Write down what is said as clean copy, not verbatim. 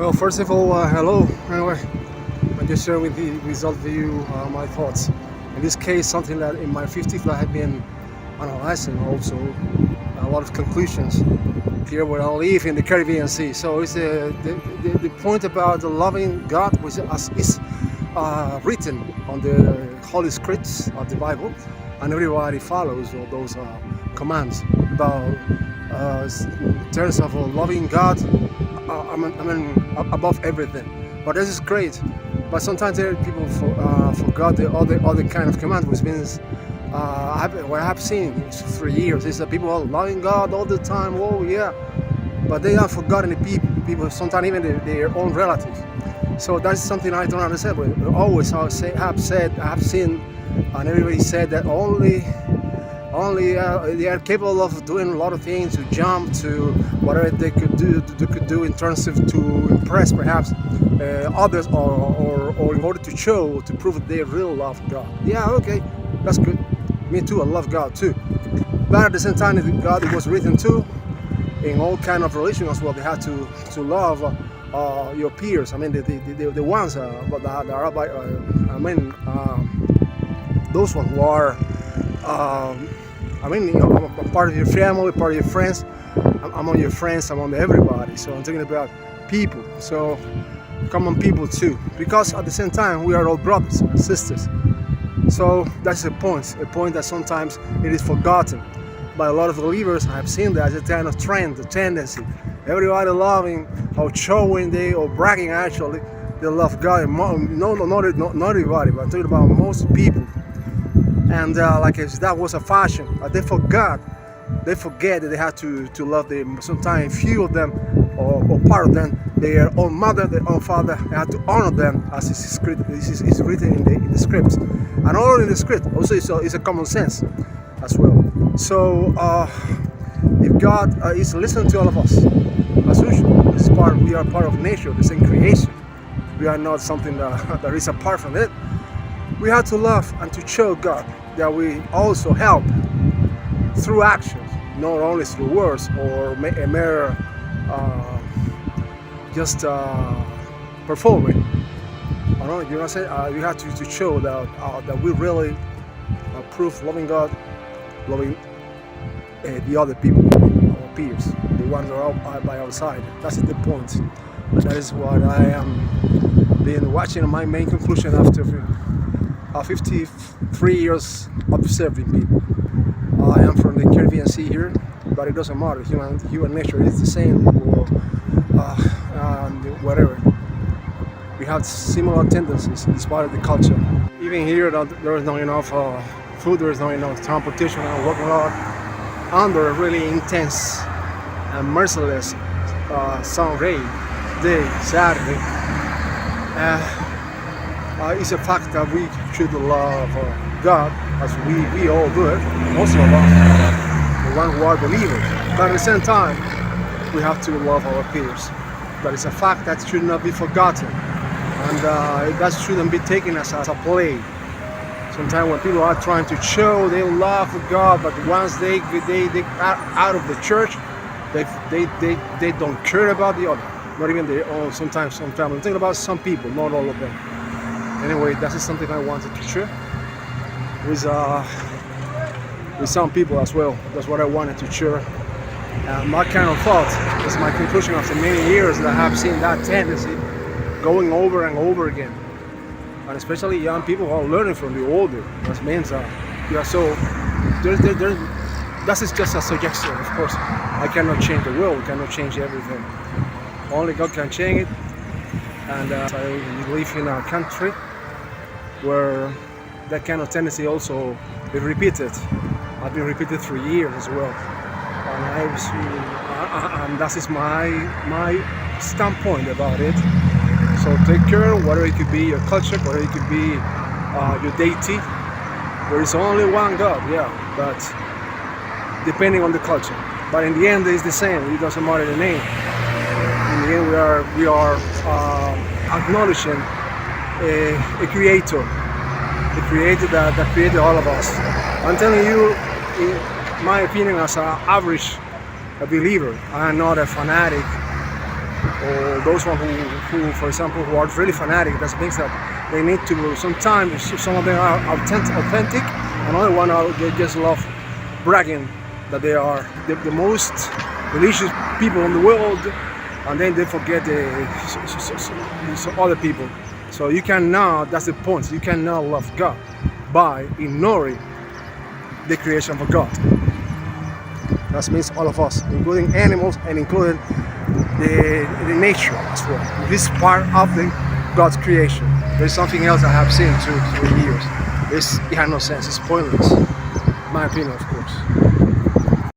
Well, first of all, hello. Anyway, I just share with all of you my thoughts. In this case, something that in my 50s I have been analyzing also a lot of conclusions here where I live in the Caribbean Sea. So it's the point about the loving God which is written on the Holy Scripts of the Bible, and everybody follows all those commands about in terms of loving God. I mean, above everything. But this is great. But sometimes there are people forgot the other kind of command, which means what I have seen for years is that people are loving God all the time. Oh yeah, but they have forgotten the people sometimes even their own relatives. So that's something I don't understand. But always I have seen, and everybody said that only they are capable of doing a lot of things, to jump, to whatever they could do in terms of to impress perhaps others, or in order to show, to prove that they really love God. Yeah, okay, that's good. Me too, I love God too. But at the same time, God, it was written too in all kind of religion as well. They had to love your peers. I mean, the ones that are those ones who are. Part of your family, part of your friends. Among your friends, among everybody. So I'm talking about people. So common people too, because at the same time we are all brothers and sisters. So that's a point that sometimes it is forgotten by a lot of believers. I have seen that as a kind of trend, a tendency. Everybody loving or showing or bragging actually they love God. Not everybody, but I'm talking about most people. And like if that was a fashion, they forget that they had to love them. Sometimes few of them, or part of them, their own mother, their own father, they had to honor them, as is written in the scripts. And not only in the script, also it's a common sense as well. So if God is listening to all of us, as usual, we are part of nature, the same creation. We are not something that is apart from it. We have to love and to show God that we also help through actions, not only through words or a mere just performing. You know what I'm saying? You have to show that we really prove loving God, loving the other people, our peers, the ones that are by our side. That's the point. And that is what I am been watching. My main conclusion after 53 years observing people. I am from the Caribbean Sea here, but it doesn't matter. Human nature is the same. Whatever. We have similar tendencies. It's part of the culture. Even here, there is not enough food. There is not enough transportation. I'm working hard under a really intense and merciless sun rain day, Saturday. It's a fact that we should love God, as we all do it, most of us, the ones who are believers. But at the same time, we have to love our peers. But it's a fact that should not be forgotten, and that shouldn't be taken as a play. Sometimes when people are trying to show they love God, but once they are out of the church, they don't care about the other, not even their own. Sometimes some family. I'm thinking about some people, not all of them. Anyway, that is something I wanted to share with some people as well. That's what I wanted to share. My kind of thought is my conclusion after many years that I have seen that tendency going over and over again. And especially young people who are learning from the older. That means that is just a suggestion, of course. I cannot change the world, I cannot change everything. Only God can change it. And I live in a country where that kind of tendency also is repeated. I've been repeated for years as well, and that is my standpoint about it. So take care, whatever it could be your culture, whatever it could be your deity. There is only one God, yeah, but depending on the culture. But in the end, it's the same. It doesn't matter the name. In the end, we are acknowledging a creator, the creator that created all of us. I'm telling you, in my opinion, as an average believer, I am not a fanatic or those one who, for example, who are really fanatic. That means that they need to sometimes, some of them are authentic, another one are they just love bragging that they are the most religious people in the world, and then they forget some other people. So you cannot, that's the point, you cannot love God by ignoring the creation of God. That means all of us, including animals and including the nature as well. This is part of God's creation. There's something else I have seen through the years. It has no sense, it's pointless, in my opinion, of course.